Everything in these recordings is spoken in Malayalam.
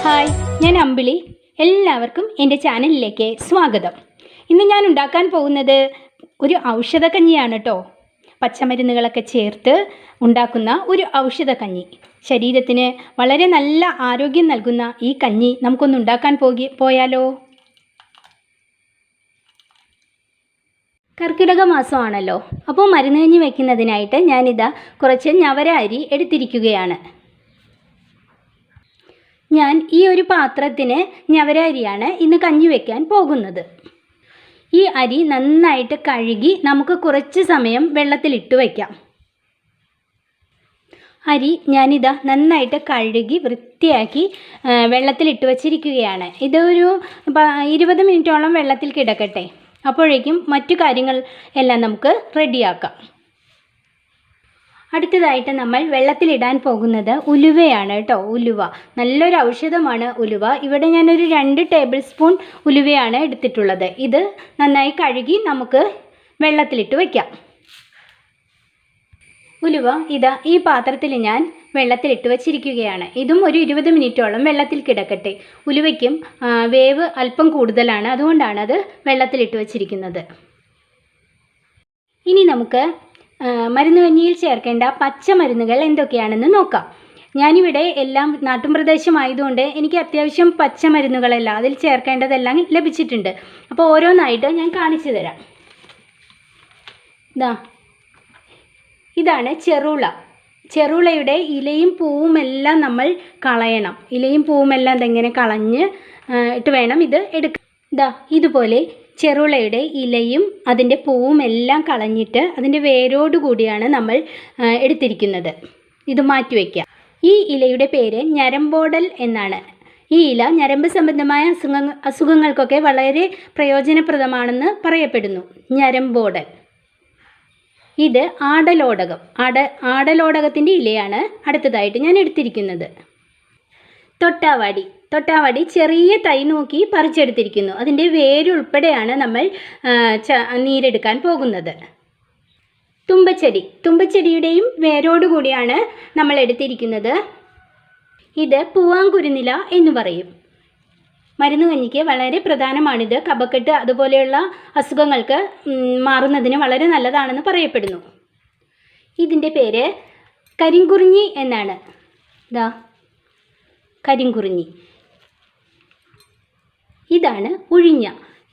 ഹായ്, ഞാൻ അമ്പിളി. എല്ലാവർക്കും എൻ്റെ ചാനലിലേക്ക് സ്വാഗതം. ഇന്ന് ഞാൻ ഉണ്ടാക്കാൻ പോകുന്നത് ഒരു ഔഷധക്കഞ്ഞിയാണ് കേട്ടോ. പച്ചമരുന്നുകളൊക്കെ ചേർത്ത് ഉണ്ടാക്കുന്ന ഒരു ഔഷധക്കഞ്ഞി. ശരീരത്തിന് വളരെ നല്ല ആരോഗ്യം നൽകുന്ന ഈ കഞ്ഞി നമുക്കൊന്ന് ഉണ്ടാക്കാൻ പോയാലോ? കർക്കിടക മാസമാണല്ലോ, അപ്പോൾ മരുന്ന് കഞ്ഞി വയ്ക്കുന്നതിനായിട്ട് ഞാനിതാ കുറച്ച് ഞവര അരി എടുത്തിരിക്കുകയാണ്. ഞാൻ ഈ ഒരു പാത്രത്തിന് ഞവര അരിയാണ് ഇന്ന് കഞ്ഞി വയ്ക്കാൻ പോകുന്നത്. ഈ അരി നന്നായിട്ട് കഴുകി നമുക്ക് കുറച്ച് സമയം വെള്ളത്തിലിട്ട് വയ്ക്കാം. അരി ഞാനിതാ നന്നായിട്ട് കഴുകി വൃത്തിയാക്കി വെള്ളത്തിലിട്ട് വച്ചിരിക്കുകയാണ്. ഇതൊരു 20 മിനിറ്റോളം വെള്ളത്തിൽ കിടക്കട്ടെ. അപ്പോഴേക്കും മറ്റു കാര്യങ്ങൾ എല്ലാം നമുക്ക് റെഡിയാക്കാം. അടുത്തതായിട്ട് നമ്മൾ വെള്ളത്തിലിടാൻ പോകുന്നത് ഉലുവയാണ് കേട്ടോ. ഉലുവ നല്ലൊരു ഔഷധമാണ് ഉലുവ. ഇവിടെ ഞാനൊരു 2 ടേബിൾ സ്പൂൺ ഉലുവയാണ് എടുത്തിട്ടുള്ളത്. ഇത് നന്നായി കഴുകി നമുക്ക് വെള്ളത്തിലിട്ട് വയ്ക്കാം. ഉലുവ ഇതാ ഈ പാത്രത്തിൽ ഞാൻ വെള്ളത്തിലിട്ട് വച്ചിരിക്കുകയാണ്. ഇതും ഒരു 20 മിനിറ്റോളം വെള്ളത്തിൽ കിടക്കട്ടെ. ഉലുവയ്ക്കും വേവ് അല്പം കൂടുതലാണ്, അതുകൊണ്ടാണ് അത് വെള്ളത്തിലിട്ട് വച്ചിരിക്കുന്നത്. ഇനി നമുക്ക് മരുന്ന് കഞ്ഞിയിൽ ചേർക്കേണ്ട പച്ചമരുന്നുകൾ എന്തൊക്കെയാണെന്ന് നോക്കാം. ഞാനിവിടെ എല്ലാം നാട്ടുംപ്രദേശമായതുകൊണ്ട് എനിക്ക് അത്യാവശ്യം പച്ചമരുന്നുകളെല്ലാം അതിൽ ചേർക്കേണ്ടതെല്ലാം ലഭിച്ചിട്ടുണ്ട്. അപ്പോൾ ഓരോന്നായിട്ട് ഞാൻ കാണിച്ചു തരാം. ഇതാണ് ചെറുള. ചെറുളയുടെ ഇലയും പൂവുമെല്ലാം നമ്മൾ കളയണം. ഇലയും പൂവുമെല്ലാം ഇതെങ്ങനെ കളഞ്ഞ് ഇട്ട് വേണം ഇത് എടുക്കാൻ. ഇതുപോലെ ചെറുളയുടെ ഇലയും അതിൻ്റെ പൂവും എല്ലാം കളഞ്ഞിട്ട് അതിൻ്റെ വേരോടുകൂടിയാണ് നമ്മൾ എടുത്തിരിക്കുന്നത്. ഇത് മാറ്റിവെക്കുക. ഈ ഇലയുടെ പേര് ഞരമ്പോടൽ എന്നാണ്. ഈ ഇല ഞരമ്പ് സംബന്ധമായ അസുഖങ്ങൾക്കൊക്കെ വളരെ പ്രയോജനപ്രദമാണെന്ന് പറയപ്പെടുന്നു. ഞരമ്പോടൽ. ഇത് ആടലോടകം. ആടലോടകത്തിൻ്റെ ഇലയാണ് അടുത്തതായിട്ട് ഞാൻ എടുത്തിരിക്കുന്നത്. തൊട്ടാവാടി ചെറിയ തൈ നോക്കി പറിച്ചെടുത്തിരിക്കുന്നു. അതിൻ്റെ വേരുൾപ്പെടെയാണ് നമ്മൾ നീരെടുക്കാൻ പോകുന്നത്. തുമ്പച്ചെടിയുടെയും വേരോടുകൂടിയാണ് നമ്മൾ എടുത്തിരിക്കുന്നത്. ഇത് പൂവാങ്കുരുനില എന്ന് പറയും. മരുന്ന് കഞ്ഞിക്ക് വളരെ പ്രധാനമാണിത്. കഫക്കെട്ട് അതുപോലെയുള്ള അസുഖങ്ങൾക്ക് മാറുന്നതിന് വളരെ നല്ലതാണെന്ന് പറയപ്പെടുന്നു. ഇതിൻ്റെ പേര് കരിങ്കുറിഞ്ഞി എന്നാണ്. കരിങ്കുറിഞ്ഞി. ഇതാണ് ഉഴിഞ്ഞ.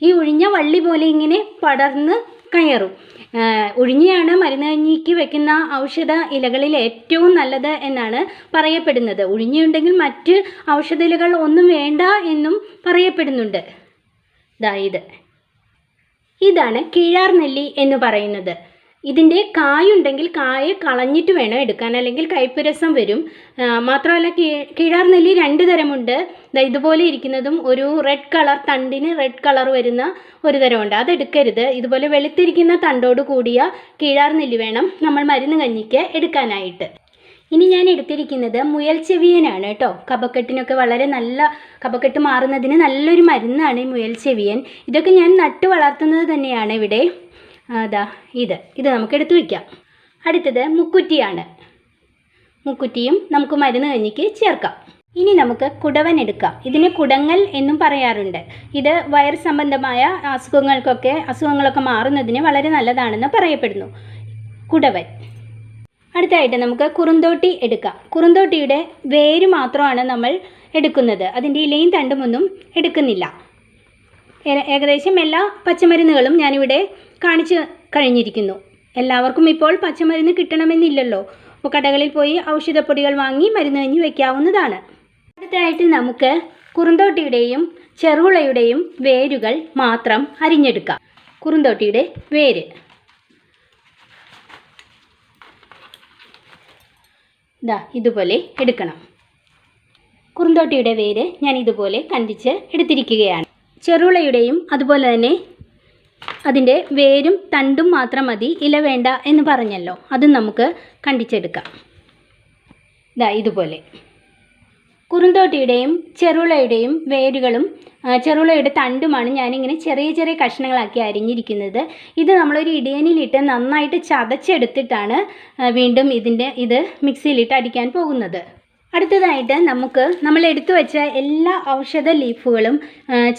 ഈ ഉഴിഞ്ഞ വള്ളി പോലെ ഇങ്ങനെ പടർന്ന് കയറും. ഉഴിഞ്ഞയാണ് മരുന്ന് കഞ്ഞിക്ക് വെക്കുന്ന ഔഷധ ഇലകളിൽ ഏറ്റവും നല്ലത് എന്നാണ് പറയപ്പെടുന്നത്. ഉഴിഞ്ഞയുണ്ടെങ്കിൽ മറ്റ് ഔഷധ ഇലകൾ ഒന്നും വേണ്ട എന്നും പറയപ്പെടുന്നുണ്ട്. ഇതാണ് കിഴാർ നെല്ലി എന്ന് പറയുന്നത്. ഇതിൻ്റെ കായുണ്ടെങ്കിൽ കായ കളഞ്ഞിട്ട് വേണം എടുക്കാൻ, അല്ലെങ്കിൽ കയ്പ്പുരസം വരും. മാത്രമല്ല കിഴാർ നെല്ലി 2 തരമുണ്ട്. ഇതുപോലെ ഇരിക്കുന്നതും ഒരു റെഡ് കളർ, തണ്ടിന് റെഡ് കളർ വരുന്ന ഒരു തരമുണ്ട്. അതെടുക്കരുത്. ഇതുപോലെ വെളുത്തിരിക്കുന്ന തണ്ടോട് കൂടിയ കിഴാർ നെല്ലി വേണം നമ്മൾ മരുന്ന് കഞ്ഞിക്ക് എടുക്കാനായിട്ട്. ഇനി ഞാൻ എടുത്തിരിക്കുന്നത് മുയൽ ചെവിയനാണ് കേട്ടോ. കഫക്കെട്ടിനൊക്കെ വളരെ നല്ല, കഫക്കെട്ട് മാറുന്നതിന് നല്ലൊരു മരുന്നാണ് ഈ മുയൽ ചെവിയൻ. ഇതൊക്കെ ഞാൻ നട്ടു വളർത്തുന്നത് തന്നെയാണ് ഇവിടെ. ഇത് നമുക്ക് എടുത്തു വയ്ക്കാം. അടുത്തത് മുക്കുറ്റിയാണ്. മുക്കുറ്റിയും നമുക്ക് മരുന്ന് കഞ്ഞിക്ക് ചേർക്കാം. ഇനി നമുക്ക് കുടവൻ എടുക്കാം. ഇതിന് കുടങ്ങൽ എന്നും പറയാറുണ്ട്. ഇത് വയർ സംബന്ധമായ അസുഖങ്ങളൊക്കെ മാറുന്നതിന് വളരെ നല്ലതാണെന്ന് പറയപ്പെടുന്നു. കുടവൻ. അടുത്തായിട്ട് നമുക്ക് കുറുന്തോട്ടി എടുക്കാം. കുറുന്തോട്ടിയുടെ വേര് മാത്രമാണ് നമ്മൾ എടുക്കുന്നത്. അതിൻ്റെ ഇലയും തണ്ടുമൊന്നും എടുക്കുന്നില്ല. ഏകദേശം എല്ലാ പച്ചമരുന്നുകളും ഞാനിവിടെ കാണിച്ചു കഴിഞ്ഞിരിക്കുന്നു. എല്ലാവർക്കും ഇപ്പോൾ പച്ചമരുന്ന് കിട്ടണമെന്നില്ലല്ലോ. അപ്പോൾ കടകളിൽ പോയി ഔഷധപ്പൊടികൾ വാങ്ങി മരുന്ന് കഞ്ഞി വയ്ക്കാവുന്നതാണ്. അടുത്തായിട്ട് നമുക്ക് കുറുന്തോട്ടിയുടെയും ചെറുളയുടെയും വേരുകൾ മാത്രം അരിഞ്ഞെടുക്കാം. കുറുന്തോട്ടിയുടെ വേര് ഇതുപോലെ എടുക്കണം. കുറുന്തോട്ടിയുടെ വേര് ഞാൻ ഇതുപോലെ കണ്ടിച്ച് എടുത്തിരിക്കുകയാണ്. ചെറുളയുടെയും അതുപോലെ തന്നെ അതിൻ്റെ വേരും തണ്ടും മാത്രം മതി, ഇല വേണ്ട എന്ന് പറഞ്ഞല്ലോ. അതും നമുക്ക് കണ്ടിച്ചെടുക്കാം. ഇതുപോലെ കുറുന്തോട്ടിയുടെയും ചെറുളയുടെയും വേരുകളും ചെറുളയുടെ തണ്ടുമാണ് ഞാനിങ്ങനെ ചെറിയ ചെറിയ കഷ്ണങ്ങളാക്കി അരിഞ്ഞിരിക്കുന്നത്. ഇത് നമ്മളൊരു ഇടിയനിലിട്ട് നന്നായിട്ട് ചതച്ചെടുത്തിട്ടാണ് വീണ്ടും ഇത് മിക്സിയിലിട്ട് അടിക്കാൻ പോകുന്നത്. അടുത്തതായിട്ട് നമുക്ക് നമ്മൾ എടുത്തു വെച്ച എല്ലാ ഔഷധ ലീഫുകളും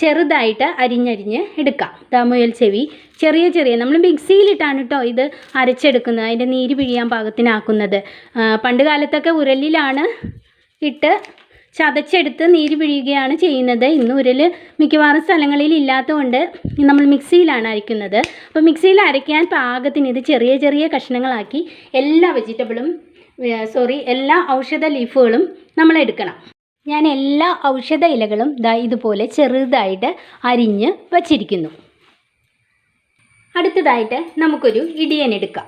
ചെറുതായിട്ട് അരിഞ്ഞരിഞ്ഞ് എടുക്കാം. മുയൽ ചെവി ചെറിയ നമ്മൾ മിക്സിയിലിട്ടാണ് കേട്ടോ ഇത് അരച്ചെടുക്കുന്നത്, അതിൻ്റെ നീര് പിഴിയാൻ പാകത്തിനാക്കുന്നത്. പണ്ട് കാലത്തൊക്കെ ഉരലിലാണ് ഇട്ട് ചതച്ചെടുത്ത് നീര് പിഴിയുകയാണ് ചെയ്യുന്നത്. ഇന്ന് ഉരൽ മിക്കവാറും സ്ഥലങ്ങളിൽ ഇല്ലാത്തതുകൊണ്ട് നമ്മൾ മിക്സിയിലാണ് അരയ്ക്കുന്നത്. അപ്പോൾ മിക്സിയിൽ അരയ്ക്കാൻ പാകത്തിന് ഇത് ചെറിയ കഷ്ണങ്ങളാക്കി എല്ലാ എല്ലാ ഔഷധ ലീഫുകളും നമ്മൾ എടുക്കണം. ഞാൻ എല്ലാ ഔഷധ ഇലകളും ഇതുപോലെ ചെറുതായിട്ട് അരിഞ്ഞ് വച്ചിരിക്കുന്നു. അടുത്തതായിട്ട് നമുക്കൊരു ഇടിയൻ എടുക്കാം.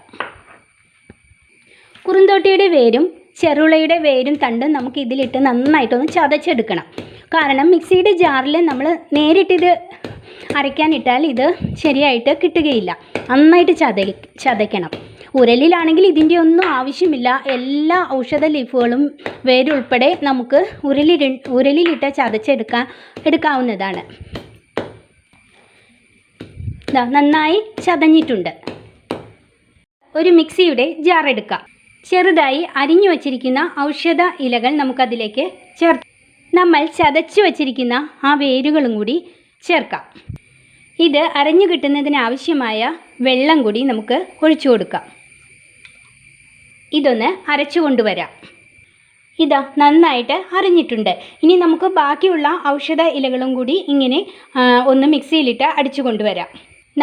കുറുന്തോട്ടിയുടെ വേരും ചെറുളയുടെ വേരും തണ്ടും നമുക്ക് ഇതിലിട്ട് നന്നായിട്ടൊന്ന് ചതച്ചെടുക്കണം. കാരണം മിക്സിയുടെ ജാറിൽ നമ്മൾ നേരിട്ടിത് അരയ്ക്കാനിട്ടാൽ ഇത് ശരിയായിട്ട് കിട്ടുകയില്ല. നന്നായിട്ട് ചതയ്ക്കണം. ഉരലിലാണെങ്കിൽ ഇതിൻ്റെ ഒന്നും ആവശ്യമില്ല. എല്ലാ ഔഷധ ലീഫുകളും വേരുൾപ്പെടെ നമുക്ക് ഉരലിലിട്ട് എടുക്കാവുന്നതാണ്. നന്നായി ചതഞ്ഞിട്ടുണ്ട്. ഒരു മിക്സിയുടെ ജാർ എടുക്കാം. ചെറുതായി അരിഞ്ഞു വച്ചിരിക്കുന്ന ഔഷധ ഇലകൾ നമുക്കതിലേക്ക് നമ്മൾ ചതച്ചു വച്ചിരിക്കുന്ന ആ വേരുകളും കൂടി ചേർക്കാം. ഇത് അരഞ്ഞു കിട്ടുന്നതിനാവശ്യമായ വെള്ളം കൂടി നമുക്ക് ഒഴിച്ചു കൊടുക്കാം. ഇതൊന്ന് അരച്ചു കൊണ്ടുവരാം. നന്നായിട്ട് അരിഞ്ഞിട്ടുണ്ട്. ഇനി നമുക്ക് ബാക്കിയുള്ള ഔഷധ ഇലകളും കൂടി ഇങ്ങനെ ഒന്ന് മിക്സിയിലിട്ട് അടിച്ചു കൊണ്ടുവരാം.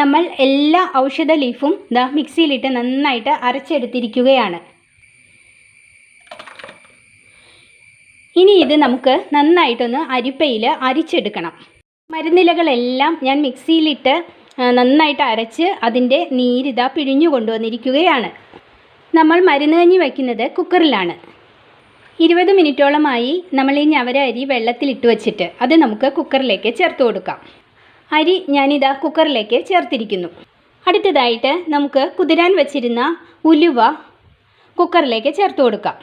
നമ്മൾ എല്ലാ ഔഷധ ലീഫും മിക്സിയിലിട്ട് നന്നായിട്ട് അരച്ചെടുത്തിരിക്കുകയാണ്. ഇനി ഇത് നമുക്ക് നന്നായിട്ടൊന്ന് അരിപ്പയിൽ അരിച്ചെടുക്കണം. മരുന്നിലകളെല്ലാം ഞാൻ മിക്സിയിലിട്ട് നന്നായിട്ട് അരച്ച് അതിൻ്റെ നീരിത പിഴിഞ്ഞു കൊണ്ടുവന്നിരിക്കുകയാണ്. നമ്മൾ മരുന്ന് കഞ്ഞി വയ്ക്കുന്നത് കുക്കറിലാണ്. 20 മിനിറ്റോളമായി നമ്മൾ ഈ ഞവര അരി വെള്ളത്തിലിട്ട് വച്ചിട്ട് അത് നമുക്ക് കുക്കറിലേക്ക് ചേർത്ത് കൊടുക്കാം. അരി ഞാനിതാ കുക്കറിലേക്ക് ചേർത്തിരിക്കുന്നു. അടുത്തതായിട്ട് നമുക്ക് കുതിരാൻ വച്ചിരുന്ന ഉലുവ കുക്കറിലേക്ക് ചേർത്ത് കൊടുക്കാം.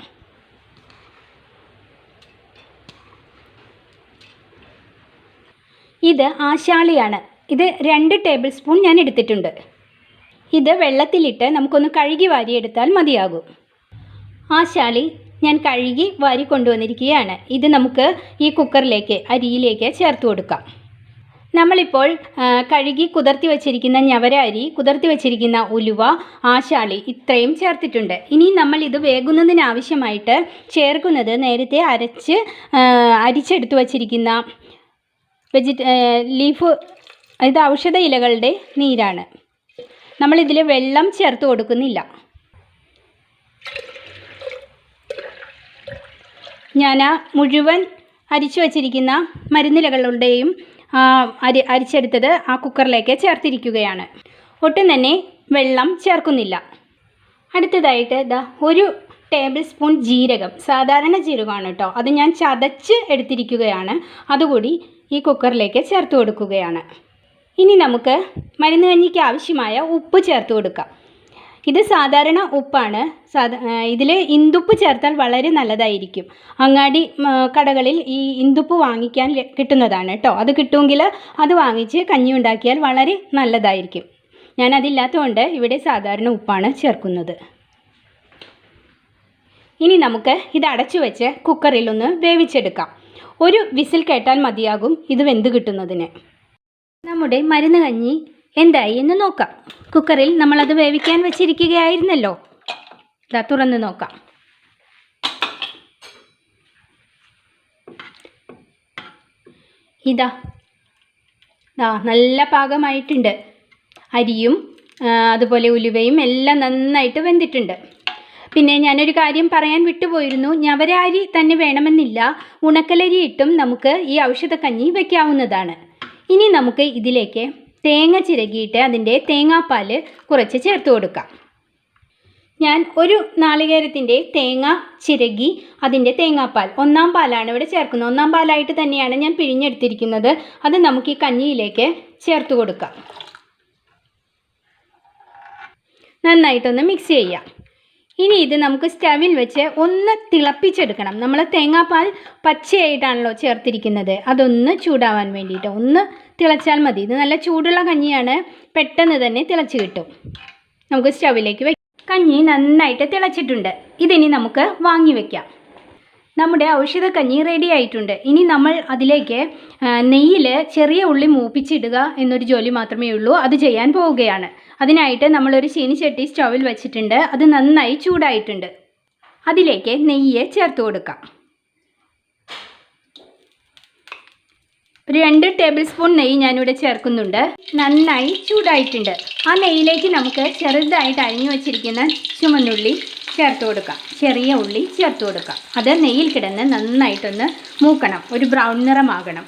ഇത് ആശാളിയാണ്. ഇത് 2 ടേബിൾ സ്പൂൺ ഞാൻ എടുത്തിട്ടുണ്ട്. ഇത് വെള്ളത്തിലിട്ട് നമുക്കൊന്ന് കഴുകി വാരിയെടുത്താൽ മതിയാകും. ആശാളി ഞാൻ കഴുകി വാരി കൊണ്ടുവന്നിരിക്കുകയാണ്. ഇത് നമുക്ക് ഈ കുക്കറിലേക്ക് അരിയിലേക്ക് ചേർത്ത് കൊടുക്കാം. നമ്മളിപ്പോൾ കഴുകി കുതിർത്തി വച്ചിരിക്കുന്ന ഞവര അരി, കുതിർത്തി വച്ചിരിക്കുന്ന ഉലുവ, ആശാളി ഇത്രയും ചേർത്തിട്ടുണ്ട്. ഇനി നമ്മൾ ഇത് വേകുന്നതിനാവശ്യമായിട്ട് ചേർക്കുന്നത് നേരത്തെ അരിച്ചെടുത്ത് വച്ചിരിക്കുന്ന ലീഫ്, ഇത് ഔഷധ ഇലകളുടെ നീരാണ്. നമ്മളിതിൽ വെള്ളം ചേർത്ത് കൊടുക്കുന്നില്ല. ഞാൻ മുഴുവൻ അരിച്ചു വച്ചിരിക്കുന്ന മരുന്നിലകളുടെയും അരിച്ചെടുത്തത് ആ കുക്കറിലേക്ക് ചേർത്തിരിക്കുകയാണ്. ഒട്ടും തന്നെ വെള്ളം ചേർക്കുന്നില്ല. അടുത്തതായിട്ട് 1 ടേബിൾ സ്പൂൺ ജീരകം, സാധാരണ ജീരകമാണ് കേട്ടോ, അത് ഞാൻ ചതച്ച് എടുത്തിരിക്കുകയാണ്. അതുകൂടി ഈ കുക്കറിലേക്ക് ചേർത്ത് കൊടുക്കുകയാണ്. ഇനി നമുക്ക് മരുന്ന് കഞ്ഞിക്ക് ആവശ്യമായ ഉപ്പ് ചേർത്ത് കൊടുക്കാം. ഇത് സാധാരണ ഉപ്പാണ്. ഇതിൽ ഇന്ദുപ്പ് ചേർത്താൽ വളരെ നല്ലതായിരിക്കും. അങ്ങാടി കടകളിൽ ഈ ഇന്ദുപ്പ് വാങ്ങിക്കാൻ കിട്ടുന്നതാണ് കേട്ടോ. അത് കിട്ടുമെങ്കിൽ അത് വാങ്ങിച്ച് കഞ്ഞി ഉണ്ടാക്കിയാൽ വളരെ നല്ലതായിരിക്കും. ഞാനതില്ലാത്തതുകൊണ്ട് ഇവിടെ സാധാരണ ഉപ്പാണ് ചേർക്കുന്നത്. ഇനി നമുക്ക് ഇത് അടച്ചു വെച്ച് കുക്കറിലൊന്ന് വേവിച്ചെടുക്കാം. 1 വിസിൽ കേട്ടാൽ മതിയാകും ഇത് വെന്ത് കിട്ടുന്നതിന്. നമ്മുടെ മരുന്ന് കഞ്ഞി എന്തായി എന്ന് നോക്കാം. കുക്കറിൽ നമ്മളത് വേവിക്കാൻ വെച്ചിരിക്കുകയായിരുന്നല്ലോ. തുറന്ന് നോക്കാം. നല്ല പാകമായിട്ടുണ്ട്. അരിയും അതുപോലെ ഉലുവയും എല്ലാം നന്നായിട്ട് വെന്തിട്ടുണ്ട്. പിന്നെ ഞാനൊരു കാര്യം പറയാൻ വിട്ടുപോയിരുന്നു. ഞവര അരി തന്നെ വേണമെന്നില്ല, ഉണക്കലരി ഇട്ടും നമുക്ക് ഈ ഔഷധക്കഞ്ഞി വയ്ക്കാവുന്നതാണ്. ഇനി നമുക്ക് ഇതിലേക്ക് തേങ്ങ ചിരകിയിട്ട് അതിൻ്റെ തേങ്ങാപ്പാൽ കുറച്ച് ചേർത്ത് കൊടുക്കാം. ഞാൻ 1 നാളികേരത്തിൻ്റെ തേങ്ങ ചിരകി അതിൻ്റെ തേങ്ങാപ്പാൽ 1-ാം പാലാണ് ഇവിടെ ചേർക്കുന്നത്. 1-ാം പാലായിട്ട് തന്നെയാണ് ഞാൻ പിഴിഞ്ഞെടുത്തിരിക്കുന്നത്. അത് നമുക്ക് ഈ കഞ്ഞിയിലേക്ക് ചേർത്ത് കൊടുക്കാം. നന്നായിട്ടൊന്ന് മിക്സ് ചെയ്യാം. ഇനി ഇത് നമുക്ക് സ്റ്റവിൽ വെച്ച് ഒന്ന് തിളപ്പിച്ചെടുക്കണം. നമ്മൾ തേങ്ങാപ്പാൽ പച്ചയായിട്ടാണല്ലോ ചേർത്തിരിക്കുന്നത്. അതൊന്ന് ചൂടാവാൻ വേണ്ടിയിട്ട് ഒന്ന് തിളച്ചാൽ മതി. ഇത് നല്ല ചൂടുള്ള കഞ്ഞിയാണ്, പെട്ടെന്ന് തന്നെ തിളച്ച് കിട്ടും. നമുക്ക് സ്റ്റവിലേക്ക് കഞ്ഞി നന്നായിട്ട് തിളച്ചിട്ടുണ്ട്. ഇതിനി നമുക്ക് വാങ്ങി വയ്ക്കാം. നമ്മുടെ ഔഷധക്കഞ്ഞി റെഡി ആയിട്ടുണ്ട്. ഇനി നമ്മൾ അതിലേക്ക് നെയ്യിൽ ചെറിയ ഉള്ളി മൂപ്പിച്ചിടുക എന്നൊരു ജോലി മാത്രമേ ഉള്ളൂ. അത് ചെയ്യാൻ പോവുകയാണ്. അതിനായിട്ട് നമ്മളൊരു ചീനിച്ചട്ടി സ്റ്റൗവിൽ വെച്ചിട്ടുണ്ട്. അത് നന്നായി ചൂടായിട്ടുണ്ട്. അതിലേക്ക് നെയ്യ് ചേർത്ത് കൊടുക്കാം. 2 ടേബിൾ സ്പൂൺ നെയ്യ് ഞാനിവിടെ ചേർക്കുന്നുണ്ട്. നന്നായി ചൂടായിട്ടുണ്ട്. ആ നെയ്യിലേക്ക് നമുക്ക് ചെറുതായിട്ട് അരിഞ്ഞു വച്ചിരിക്കുന്ന ചുമന്നുള്ളി ചേർത്ത് കൊടുക്കാം. ചെറിയ ഉള്ളി ചേർത്ത് കൊടുക്കാം. അത് നെയ്യിൽ കിടന്ന് നന്നായിട്ടൊന്ന് മൂക്കണം. ഒരു ബ്രൗൺ നിറമാകണം.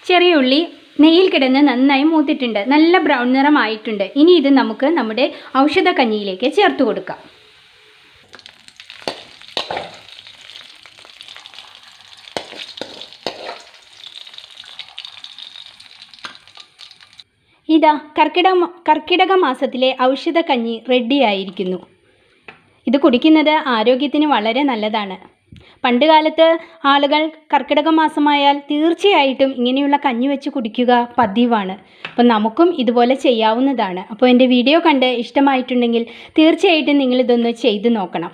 ചെറിയ ഉള്ളി നെയ്യിൽ കിടന്ന് നന്നായി മൂത്തിട്ടുണ്ട്. നല്ല ബ്രൗൺ നിറമായിട്ടുണ്ട്. ഇനി ഇത് നമുക്ക് നമ്മുടെ ഔഷധക്കഞ്ഞിയിലേക്ക് ചേർത്ത് കൊടുക്കാം. ഇതാ കർക്കിടക മാസത്തിലെ ഔഷധക്കഞ്ഞി റെഡിയായിരിക്കുന്നു. ഇത് കുടിക്കുന്നത് ആരോഗ്യത്തിന് വളരെ നല്ലതാണ്. പണ്ട് കാലത്ത് ആളുകൾ കർക്കിടക മാസമായാൽ തീർച്ചയായിട്ടും ഇങ്ങനെയുള്ള കഞ്ഞി വെച്ച് കുടിക്കുക പതിവാണ്. അപ്പം നമുക്കും ഇതുപോലെ ചെയ്യാവുന്നതാണ്. അപ്പോൾ എൻ്റെ വീഡിയോ കണ്ട് ഇഷ്ടമായിട്ടുണ്ടെങ്കിൽ തീർച്ചയായിട്ടും നിങ്ങളിതൊന്ന് ചെയ്ത് നോക്കണം.